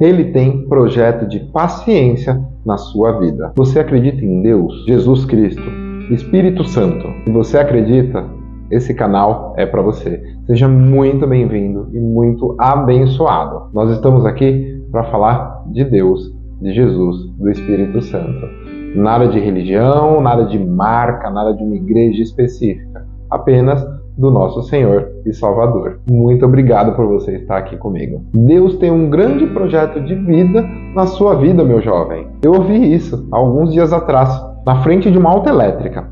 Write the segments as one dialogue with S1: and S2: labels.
S1: Ele tem projeto de paciência na sua vida. Você acredita em Deus, Jesus Cristo, Espírito Santo? Se você acredita, esse canal é para você. Seja muito bem-vindo e muito abençoado. Nós estamos aqui para falar de Deus, de Jesus, do Espírito Santo. Nada de religião, nada de marca, nada de uma igreja específica. Apenas do nosso Senhor e Salvador. Muito obrigado por você estar aqui comigo. Deus tem um grande projeto de vida na sua vida, meu jovem. Eu ouvi isso há alguns dias atrás, na frente de uma autoelétrica.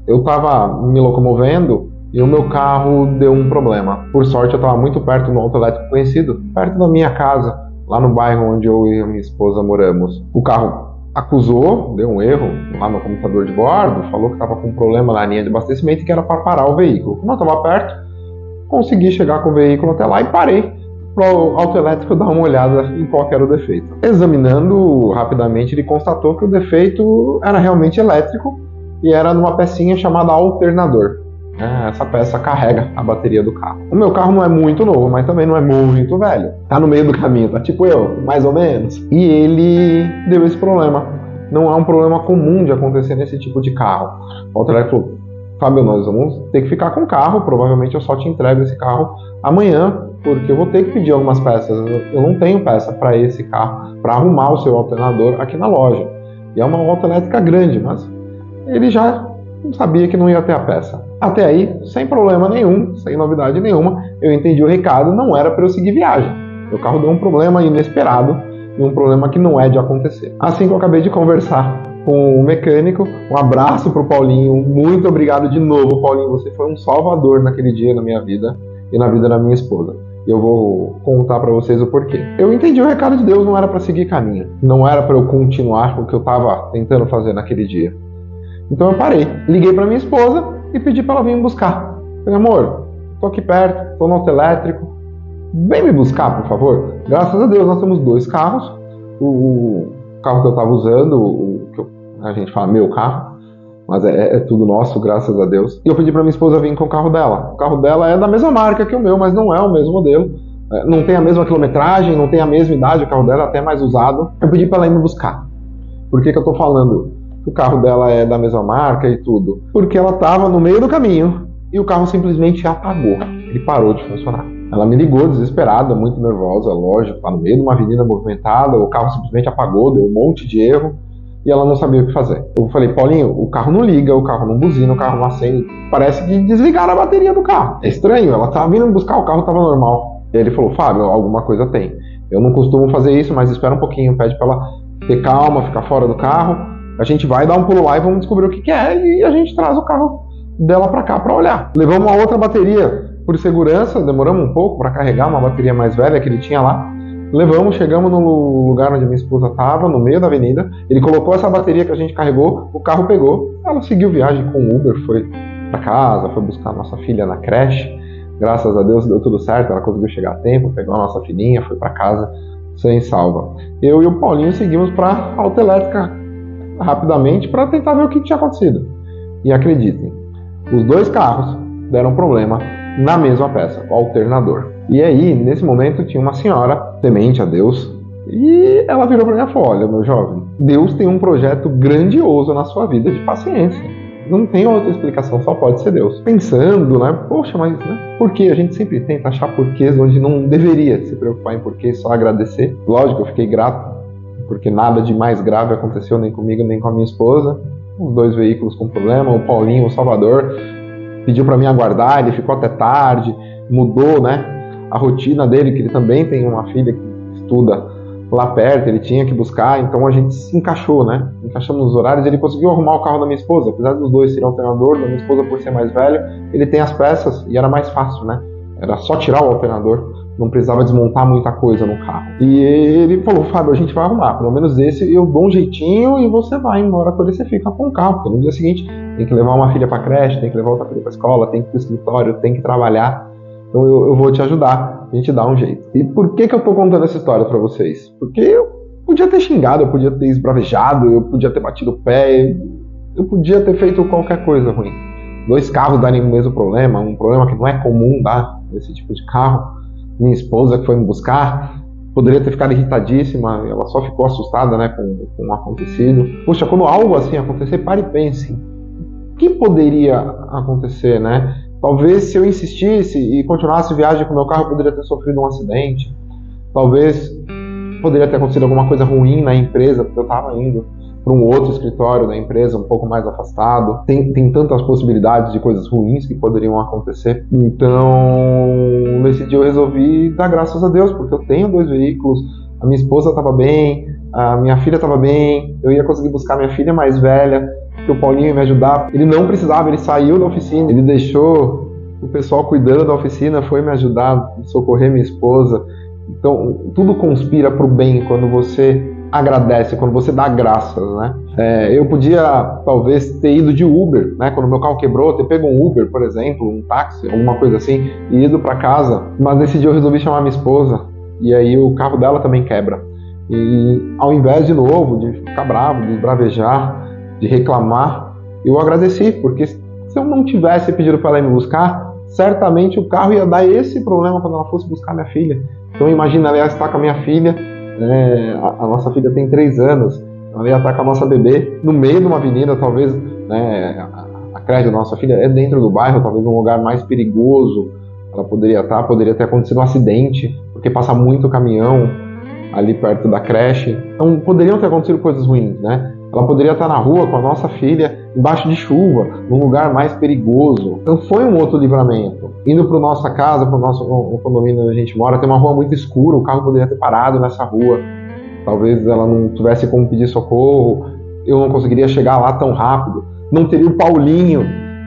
S1: Eu estava me locomovendo e o meu carro deu um problema. Por sorte, eu estava muito perto de um autoelétrico conhecido, perto da minha casa, lá no bairro onde eu e a minha esposa moramos. O carro acusou, deu um erro lá no computador de bordo, falou que estava com um problema na linha de abastecimento e que era para parar o veículo. Como eu estava perto, consegui chegar com o veículo até lá e parei para o autoelétrico dar uma olhada em qual era o defeito. Examinando rapidamente, ele constatou que o defeito era realmente elétrico e era numa pecinha chamada alternador. Essa peça carrega a bateria do carro. O meu carro não é muito novo, mas também não é muito velho. Tá no meio do caminho, tá tipo eu, mais ou menos. E ele deu esse problema. Não é um problema comum de acontecer nesse tipo de carro. O autoelétrico falou: Fábio, nós vamos ter que ficar com o carro. Provavelmente eu só te entrego esse carro amanhã, porque eu vou ter que pedir algumas peças. Eu não tenho peça para esse carro, para arrumar o seu alternador aqui na loja. E é uma autoelétrica grande, mas ele já sabia que não ia ter a peça. Até aí, sem problema nenhum, sem novidade nenhuma, eu entendi o recado, não era para eu seguir viagem. Meu carro deu um problema inesperado e um problema que não é de acontecer. Assim que eu acabei de conversar com o mecânico, um abraço pro Paulinho, muito obrigado de novo, Paulinho, você foi um salvador naquele dia na minha vida e na vida da minha esposa. E eu vou contar para vocês o porquê. Eu entendi o recado de Deus, não era para seguir caminho, não era para eu continuar com o que eu estava tentando fazer naquele dia. Então eu parei, liguei para minha esposa e pedi para ela vir me buscar. Falei: amor, tô aqui perto, tô no autoelétrico, vem me buscar, por favor. Graças a Deus nós temos 2 carros. O carro que eu estava usando, a gente fala meu carro, mas é tudo nosso, graças a Deus. E eu pedi para minha esposa vir com o carro dela. O carro dela é da mesma marca que o meu, mas não é o mesmo modelo. Não tem a mesma quilometragem, não tem a mesma idade, o carro dela é até mais usado. Eu pedi para ela ir me buscar. Por que eu tô falando que o carro dela é da mesma marca e tudo? Porque ela estava no meio do caminho e o carro simplesmente apagou. Ele parou de funcionar. Ela me ligou desesperada, muito nervosa, lógico, tá no meio de uma avenida movimentada, o carro simplesmente apagou, deu um monte de erro e ela não sabia o que fazer. Eu falei: Paulinho, o carro não liga, o carro não buzina, o carro não acende, parece que desligaram a bateria do carro. É estranho, ela tava vindo me buscar, o carro estava normal. E ele falou: Fábio, alguma coisa tem. Eu não costumo fazer isso, mas espera um pouquinho, pede para ela ter calma, ficar fora do carro. A gente vai dar um pulo lá e vamos descobrir o que é e a gente traz o carro dela para cá para olhar. Levamos uma outra bateria por segurança, demoramos um pouco para carregar uma bateria mais velha que ele tinha lá. Levamos, chegamos no lugar onde minha esposa estava, no meio da avenida. Ele colocou essa bateria que a gente carregou, o carro pegou. Ela seguiu viagem com o Uber, foi para casa, foi buscar a nossa filha na creche. Graças a Deus deu tudo certo, ela conseguiu chegar a tempo, pegou a nossa filhinha, foi para casa sem salva. Eu e o Paulinho seguimos para a autoelétrica rapidamente para tentar ver o que tinha acontecido. E acreditem, os 2 carros deram problema na mesma peça, o alternador. E aí, nesse momento, tinha uma senhora temente a Deus e ela virou para mim e falou: olha, meu jovem, Deus tem um projeto grandioso na sua vida de paciência. Não tem outra explicação, só pode ser Deus. Pensando, né? Poxa, mas por que? A gente sempre tenta achar porquês onde não deveria se preocupar em porquê, só agradecer. Lógico, eu fiquei grato, porque nada de mais grave aconteceu nem comigo, nem com a minha esposa. Os 2 veículos com problema, o Paulinho, o Salvador, pediu para mim aguardar, ele ficou até tarde, mudou, né, a rotina dele, que ele também tem uma filha que estuda lá perto, ele tinha que buscar, então a gente se encaixou, né, encaixamos nos horários, ele conseguiu arrumar o carro da minha esposa, apesar dos 2 serem alternador, da minha esposa por ser mais velho, ele tem as peças e era mais fácil, né, era só tirar o alternador, não precisava desmontar muita coisa no carro. E ele falou: Fábio, a gente vai arrumar, pelo menos esse eu dou um jeitinho e você vai embora quando você fica com o carro, porque no dia seguinte tem que levar uma filha para creche, tem que levar outra filha para escola, tem que ir para o escritório, tem que trabalhar, então eu vou te ajudar, a gente dá um jeito. E por que eu tô contando essa história para vocês? Porque eu podia ter xingado, eu podia ter esbravejado, eu podia ter batido o pé, eu podia ter feito qualquer coisa ruim. 2 carros darem o mesmo problema, um problema que não é comum dar nesse tipo de carro. Minha esposa que foi me buscar, poderia ter ficado irritadíssima, ela só ficou assustada, né, com o acontecido. Poxa, quando algo assim acontecer, pare e pense. O que poderia acontecer, né? Talvez se eu insistisse e continuasse viagem com o meu carro, eu poderia ter sofrido um acidente. Talvez poderia ter acontecido alguma coisa ruim na empresa, porque eu estava indo para um outro escritório da empresa, um pouco mais afastado. Tem tantas possibilidades de coisas ruins que poderiam acontecer. Então, nesse dia eu resolvi dar graças a Deus, porque eu tenho 2 veículos, a minha esposa estava bem, a minha filha estava bem, eu ia conseguir buscar minha filha mais velha, que o Paulinho ia me ajudar. Ele não precisava, ele saiu da oficina, ele deixou o pessoal cuidando da oficina, foi me ajudar, socorrer minha esposa. Então, tudo conspira para o bem quando você agradece, quando você dá graças, né? Eu podia, talvez, ter ido de Uber, né? Quando meu carro quebrou, ter pego um Uber, por exemplo, um táxi, alguma coisa assim, e ido para casa. Mas nesse dia eu resolvi chamar minha esposa, e aí o carro dela também quebra. E ao invés, de novo, de ficar bravo, de bravejar, de reclamar, eu agradeci, porque se eu não tivesse pedido para ela ir me buscar, certamente o carro ia dar esse problema quando ela fosse buscar minha filha. Então imagina, ela ia estar com a minha filha, a nossa filha tem 3 anos, ela ia estar com a nossa bebê no meio de uma avenida, talvez, né, a creche da nossa filha é dentro do bairro, talvez um lugar mais perigoso, ela poderia ter acontecido um acidente, porque passa muito caminhão ali perto da creche, então poderiam ter acontecido coisas ruins, né? Ela poderia estar na rua com a nossa filha, embaixo de chuva, num lugar mais perigoso. Então foi um outro livramento. Indo para nossa casa, para o nosso condomínio onde a gente mora, tem uma rua muito escura, o carro poderia ter parado nessa rua. Talvez ela não tivesse como pedir socorro, eu não conseguiria chegar lá tão rápido. Não teria o Paulinho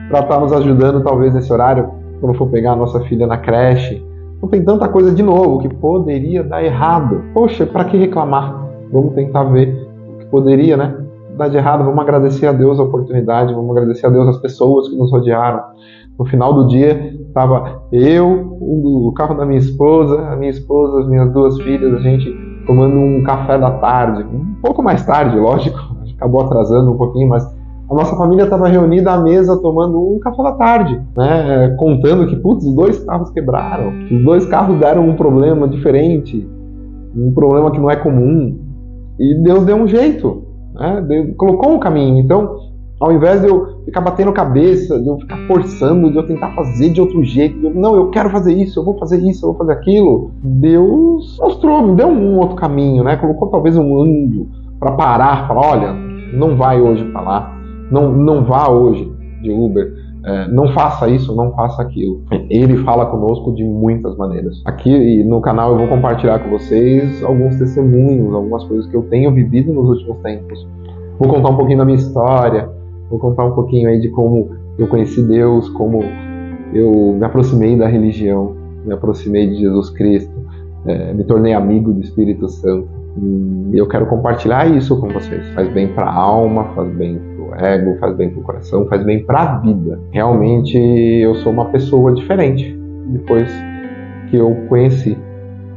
S1: para estar nos ajudando, talvez, nesse horário, quando for pegar a nossa filha na creche. Então tem tanta coisa, de novo, que poderia dar errado. Poxa, para que reclamar? Vamos tentar ver o que poderia, né? Dar de errado. Vamos agradecer a Deus a oportunidade, vamos agradecer a Deus as pessoas que nos rodearam. No final do dia, estava eu, o carro da minha esposa, as minhas 2 filhas, a gente tomando um café da tarde, um pouco mais tarde, lógico, acabou atrasando um pouquinho, mas a nossa família estava reunida à mesa tomando um café da tarde, né? Contando que, os 2 carros quebraram, os 2 carros deram um problema diferente, um problema que não é comum, e Deus deu um jeito, né? Deus colocou um caminho. Então, ao invés de eu ficar batendo cabeça, de eu ficar forçando, de eu tentar fazer de outro jeito, eu quero fazer isso, eu vou fazer isso, eu vou fazer aquilo, Deus mostrou, me deu um outro caminho, né? Colocou talvez um anjo para parar, falar, olha, não vai hoje para lá, não vá hoje de Uber, não faça isso, não faça aquilo. Ele fala conosco de muitas maneiras. Aqui no canal eu vou compartilhar com vocês alguns testemunhos, algumas coisas que eu tenho vivido nos últimos tempos. Vou contar um pouquinho da minha história, vou contar um pouquinho aí de como eu conheci Deus, como eu me aproximei da religião, me aproximei de Jesus Cristo, me tornei amigo do Espírito Santo. E eu quero compartilhar isso com vocês. Faz bem para a alma, faz bem pro ego, faz bem pro coração, faz bem para a vida. Realmente eu sou uma pessoa diferente depois que eu conheci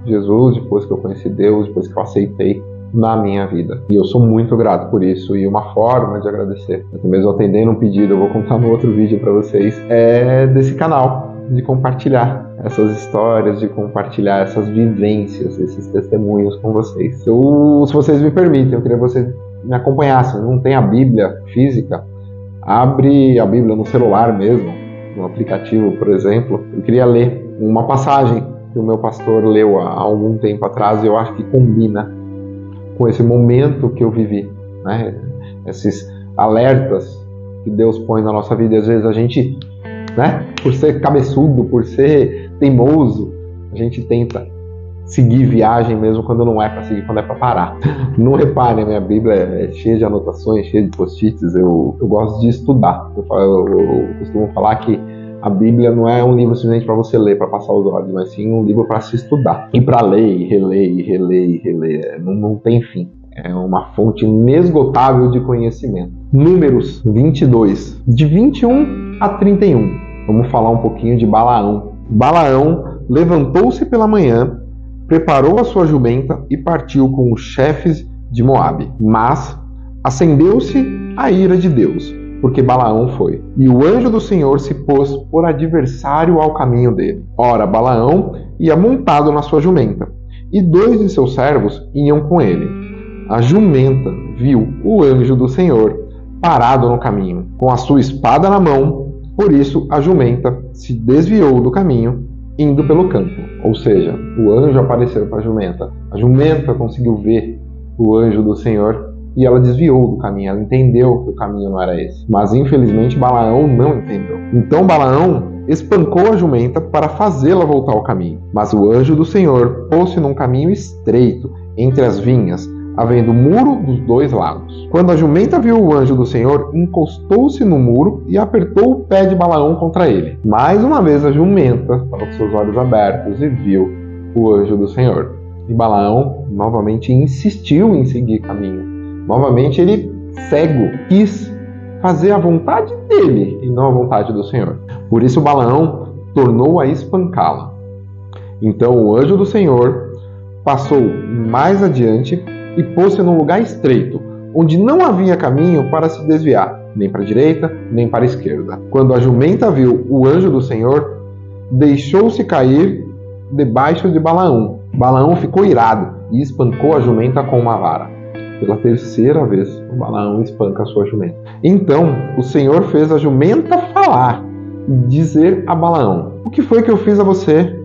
S1: Jesus, depois que eu conheci Deus, depois que eu aceitei na minha vida. E eu sou muito grato por isso, e uma forma de agradecer, até mesmo atendendo um pedido, eu vou contar no outro vídeo para vocês, é desse canal, de compartilhar essas histórias, de compartilhar essas vivências, esses testemunhos com vocês. Se vocês me permitem, eu queria que vocês me acompanhassem. Não tem a Bíblia física? Abre a Bíblia no celular mesmo, no aplicativo, por exemplo. Eu queria ler uma passagem que o meu pastor leu há algum tempo atrás, e eu acho que combina com esse momento que eu vivi, né? Esses alertas que Deus põe na nossa vida, e às vezes a gente, né, por ser cabeçudo, por ser teimoso, a gente tenta seguir viagem mesmo quando não é para seguir, quando é para parar. Não reparem, minha Bíblia é cheia de anotações, cheia de post-its. Eu gosto de estudar. Eu costumo falar que a Bíblia não é um livro simplesmente para você ler, para passar os olhos, mas sim um livro para se estudar. E para ler, e reler, e reler, e reler. Não tem fim. É uma fonte inesgotável de conhecimento. Números 22, de 21 a 31. Vamos falar um pouquinho de Balaão. Balaão levantou-se pela manhã, preparou a sua jumenta e partiu com os chefes de Moabe. Mas acendeu-se a ira de Deus, porque Balaão foi. E o anjo do Senhor se pôs por adversário ao caminho dele. Ora, Balaão ia montado na sua jumenta, e 2 de seus servos iam com ele. A jumenta viu o anjo do Senhor parado no caminho, com a sua espada na mão. Por isso a jumenta se desviou do caminho, indo pelo campo. Ou seja, o anjo apareceu para a jumenta conseguiu ver o anjo do Senhor e ela desviou do caminho, ela entendeu que o caminho não era esse. Mas infelizmente Balaão não entendeu. Então Balaão espancou a jumenta para fazê-la voltar ao caminho. Mas o anjo do Senhor pôs-se num caminho estreito, entre as vinhas, havendo muro dos 2 lados. Quando a jumenta viu o anjo do Senhor, encostou-se no muro e apertou o pé de Balaão contra ele. Mais uma vez a jumenta estava com seus olhos abertos e viu o anjo do Senhor. E Balaão novamente insistiu em seguir caminho. Novamente ele, cego, quis fazer a vontade dele e não a vontade do Senhor. Por isso Balaão tornou a espancá-la. Então o anjo do Senhor passou mais adiante e pôs-se num lugar estreito, onde não havia caminho para se desviar, nem para a direita, nem para a esquerda. Quando a jumenta viu o anjo do Senhor, deixou-se cair debaixo de Balaão. Balaão ficou irado e espancou a jumenta com uma vara. Pela 3ª vez, o Balaão espanca a sua jumenta. Então, o Senhor fez a jumenta falar e dizer a Balaão: o que foi que eu fiz a você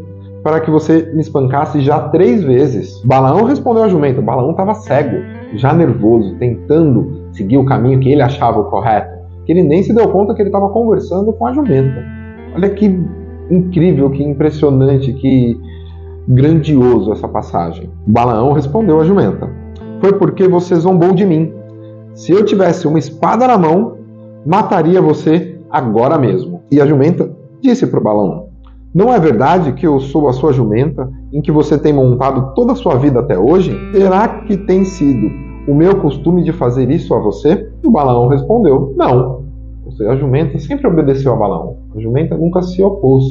S1: para que você me espancasse já 3 vezes? Balaão respondeu à jumenta. Balaão estava cego, já nervoso, tentando seguir o caminho que ele achava o correto, que ele nem se deu conta que ele estava conversando com a jumenta. Olha que incrível, que impressionante, que grandioso essa passagem. Balaão respondeu à jumenta: foi porque você zombou de mim. Se eu tivesse uma espada na mão, mataria você agora mesmo. E a jumenta disse para Balaão: não é verdade que eu sou a sua jumenta, em que você tem montado toda a sua vida até hoje? Será que tem sido o meu costume de fazer isso a você? E o Balaão respondeu: não. Ou seja, a jumenta sempre obedeceu a Balaão. A jumenta nunca se opôs,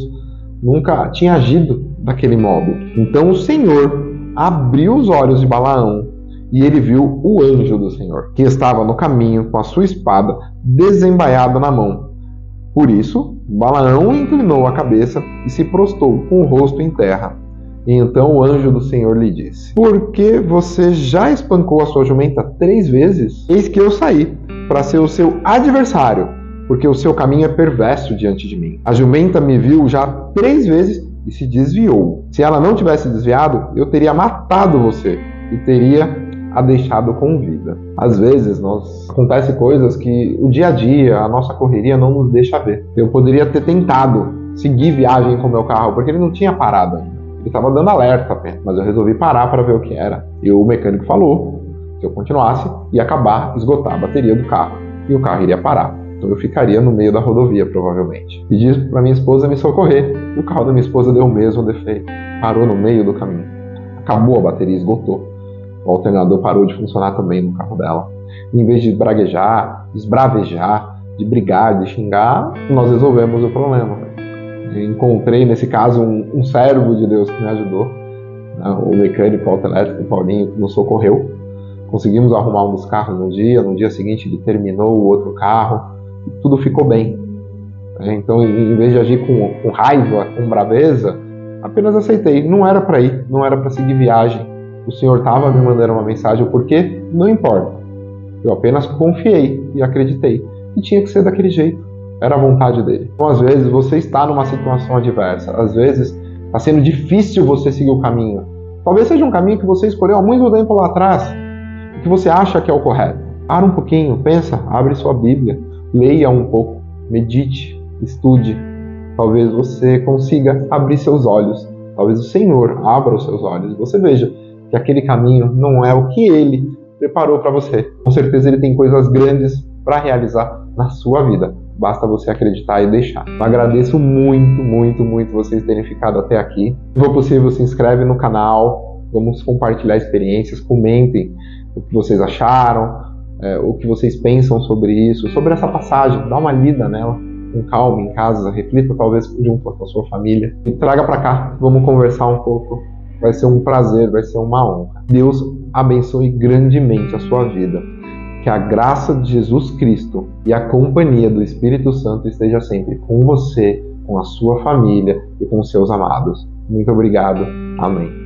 S1: nunca tinha agido daquele modo. Então o Senhor abriu os olhos de Balaão e ele viu o anjo do Senhor, que estava no caminho com a sua espada desembaiada na mão. Por isso, Balaão inclinou a cabeça e se prostrou com o rosto em terra. E então o anjo do Senhor lhe disse: porque você já espancou a sua jumenta 3 vezes? Eis que eu saí para ser o seu adversário, porque o seu caminho é perverso diante de mim. A jumenta me viu já 3 vezes e se desviou. Se ela não tivesse desviado, eu teria matado você e teria a deixado com vida. Às vezes acontecem coisas que o dia a dia, a nossa correria não nos deixa ver. Eu poderia ter tentado seguir viagem com o meu carro, porque ele não tinha parado ainda. Ele estava dando alerta apenas, mas eu resolvi parar para ver o que era. E o mecânico falou, se eu continuasse, ia esgotar a bateria do carro e o carro iria parar. Então eu ficaria no meio da rodovia, provavelmente. Pedi para minha esposa me socorrer e o carro da minha esposa deu o mesmo defeito. Parou no meio do caminho. Acabou a bateria, esgotou. O alternador parou de funcionar também no carro dela. E em vez de braguejar, esbravejar, de brigar, de xingar, nós resolvemos o problema. Eu encontrei, nesse caso, um servo de Deus que me ajudou. O mecânico autoelétrico, o Paulinho, que nos socorreu. Conseguimos arrumar um dos carros no dia seguinte ele terminou o outro carro, e tudo ficou bem. Então, em vez de agir com raiva, com braveza, apenas aceitei. Não era para ir, não era para seguir viagem. O Senhor estava me mandando uma mensagem, o porquê? Não importa. Eu apenas confiei e acreditei. E tinha que ser daquele jeito. Era a vontade dele. Então, às vezes, você está numa situação adversa. Às vezes, está sendo difícil você seguir o caminho. Talvez seja um caminho que você escolheu há muito tempo lá atrás. Que você acha que é o correto. Para um pouquinho, pensa, abre sua Bíblia, leia um pouco, medite, estude. Talvez você consiga abrir seus olhos. Talvez o Senhor abra os seus olhos e você veja que aquele caminho não é o que Ele preparou para você. Com certeza Ele tem coisas grandes para realizar na sua vida. Basta você acreditar e deixar. Eu agradeço muito vocês terem ficado até aqui. Se for possível, se inscreve no canal. Vamos compartilhar experiências. Comentem o que vocês acharam, o que vocês pensam sobre isso, sobre essa passagem. Dá uma lida nela com calma em casa. Reflita talvez junto com a sua família. E traga para cá. Vamos conversar um pouco. Vai ser um prazer, vai ser uma honra. Deus abençoe grandemente a sua vida. Que a graça de Jesus Cristo e a companhia do Espírito Santo esteja sempre com você, com a sua família e com os seus amados. Muito obrigado. Amém.